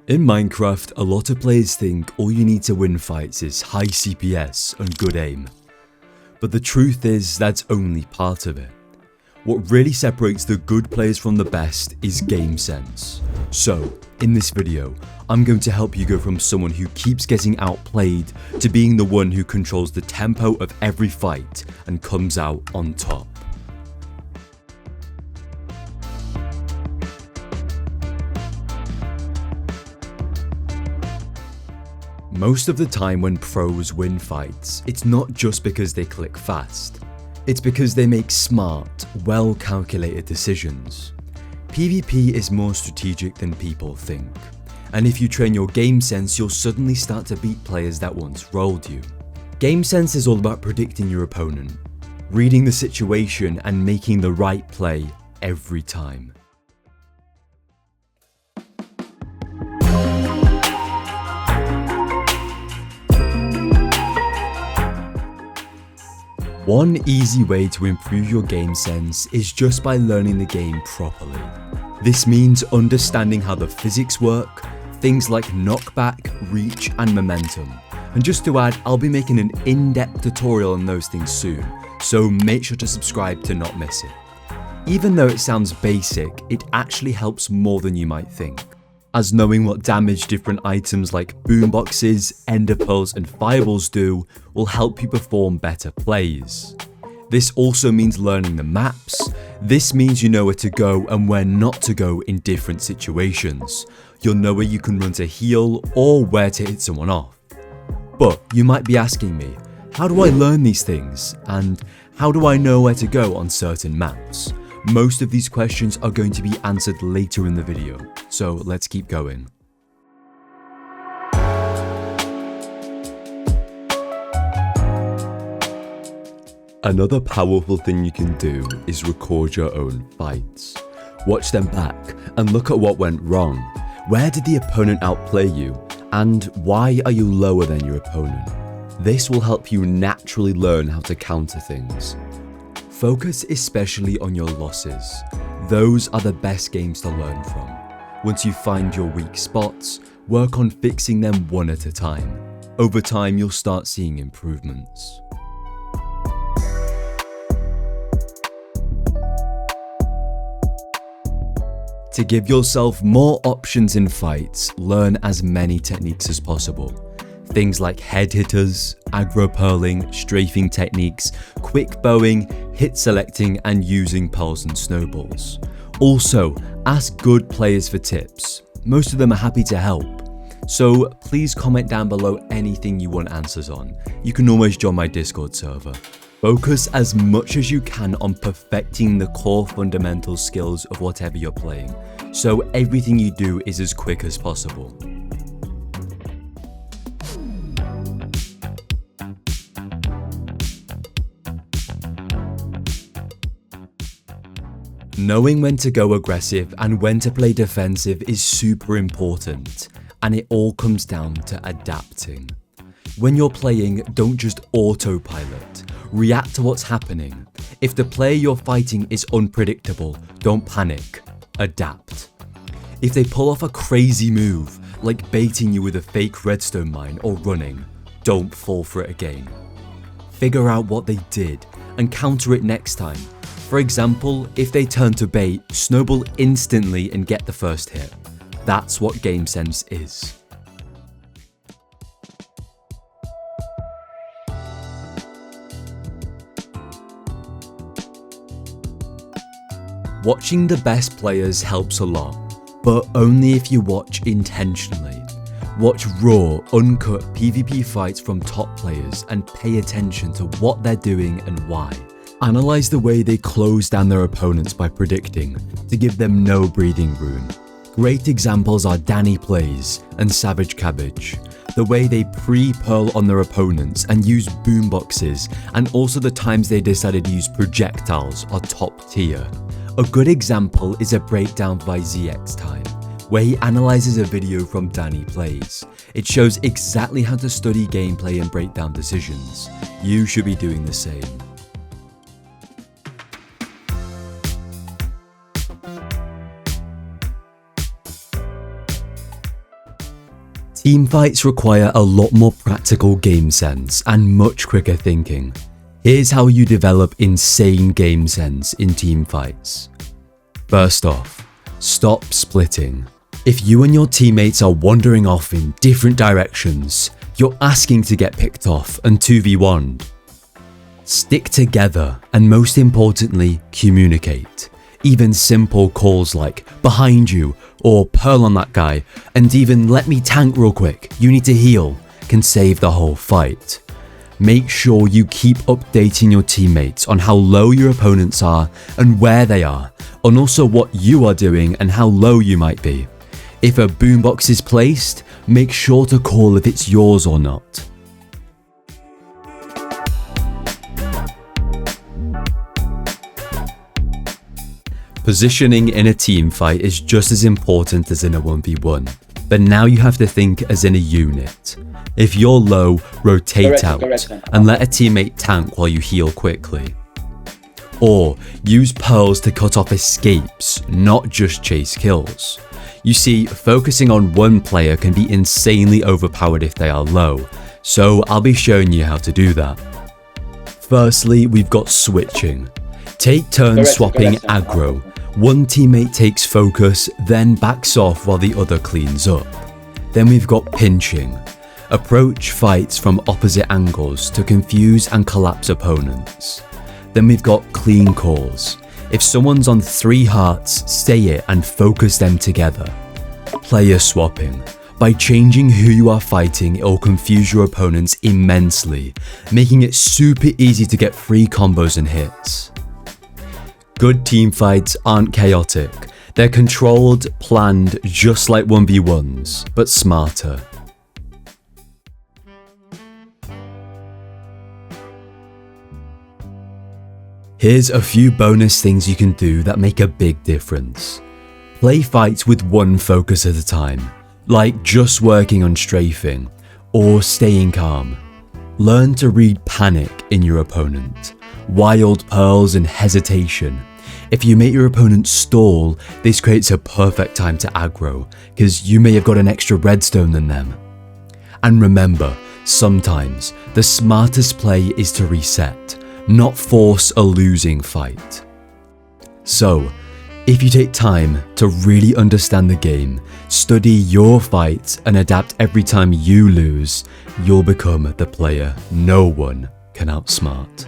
In Minecraft, a lot of players think all you need to win fights is high CPS and good aim. But the truth is that's only part of it. What really separates the good players from the best is game sense. So, in this video, I'm going to help you go from someone who keeps getting outplayed to being the one who controls the tempo of every fight and comes out on top. Most of the time when pros win fights, it's not just because they click fast. It's because they make smart, well-calculated decisions. PvP is more strategic than people think. And if you train your game sense, you'll suddenly start to beat players that once rolled you. Game sense is all about predicting your opponent, reading the situation and making the right play every time. One easy way to improve your game sense is just by learning the game properly. This means understanding how the physics work, things like knockback, reach and momentum. And just to add, I'll be making an in-depth tutorial on those things soon, so make sure to subscribe to not miss it. Even though it sounds basic, it actually helps more than you might think, as knowing what damage different items like boomboxes, ender pearls and fireballs do will help you perform better plays. This also means learning the maps. This means you know where to go and where not to go in different situations. You'll know where you can run to heal or where to hit someone off. But you might be asking me, how do I learn these things? And how do I know where to go on certain maps? Most of these questions are going to be answered later in the video, so let's keep going. Another powerful thing you can do is record your own fights. Watch them back and look at what went wrong. Where did the opponent outplay you? And why are you lower than your opponent? This will help you naturally learn how to counter things. Focus especially on your losses. Those are the best games to learn from. Once you find your weak spots, work on fixing them one at a time. Over time, you'll start seeing improvements. To give yourself more options in fights, learn as many techniques as possible. Things like head hitters, aggro pearling, strafing techniques, quick bowing, hit selecting and using pearls and snowballs. Also, ask good players for tips. Most of them are happy to help. So please comment down below anything you want answers on. You can always join my Discord server. Focus as much as you can on perfecting the core fundamental skills of whatever you're playing, so everything you do is as quick as possible. Knowing when to go aggressive and when to play defensive is super important, and it all comes down to adapting. When you're playing, don't just autopilot. React to what's happening. If the player you're fighting is unpredictable, don't panic. Adapt. If they pull off a crazy move, like baiting you with a fake redstone mine or running, don't fall for it again. Figure out what they did and counter it next time. For example, if they turn to bait, snowball instantly and get the first hit. That's what game sense is. Watching the best players helps a lot, but only if you watch intentionally. Watch raw, uncut PvP fights from top players and pay attention to what they're doing and why. Analyze the way they close down their opponents by predicting, to give them no breathing room. Great examples are Danny Plays and Savage Cabbage. The way they pre-pearl on their opponents and use boomboxes, and also the times they decided to use projectiles are top tier. A good example is a breakdown by ZXTime, where he analyzes a video from Danny Plays. It shows exactly how to study gameplay and break down decisions. You should be doing the same. Teamfights require a lot more practical game sense and much quicker thinking. Here's how you develop insane game sense in teamfights. First off, stop splitting. If you and your teammates are wandering off in different directions, you're asking to get picked off and 2v1'd. Stick together and most importantly, communicate. Even simple calls like behind you or pearl on that guy, and even let me tank real quick, you need to heal, can save the whole fight. Make sure you keep updating your teammates on how low your opponents are and where they are, and also what you are doing and how low you might be. If a boombox is placed, make sure to call if it's yours or not. Positioning in a team fight is just as important as in a 1v1, but now you have to think as in a unit. If you're low, rotate out and let a teammate tank while you heal quickly. Or use pearls to cut off escapes, not just chase kills. You see, focusing on one player can be insanely overpowered if they are low, so I'll be showing you how to do that. Firstly, we've got switching. Take turns swapping aggro. One teammate takes focus, then backs off while the other cleans up. Then we've got pinching. Approach fights from opposite angles to confuse and collapse opponents. Then we've got clean calls. If someone's on 3 hearts, stay it and focus them together. Player swapping. By changing who you are fighting, it will confuse your opponents immensely, making it super easy to get free combos and hits. Good teamfights aren't chaotic. They're controlled, planned, just like 1v1s, but smarter. Here's a few bonus things you can do that make a big difference. Play fights with one focus at a time, like just working on strafing, or staying calm. Learn to read panic in your opponent, wild pearls and hesitation. If you make your opponent stall, this creates a perfect time to aggro, because you may have got an extra redstone than them. And remember, sometimes the smartest play is to reset, not force a losing fight. So, if you take time to really understand the game, study your fight and adapt every time you lose, you'll become the player no one can outsmart.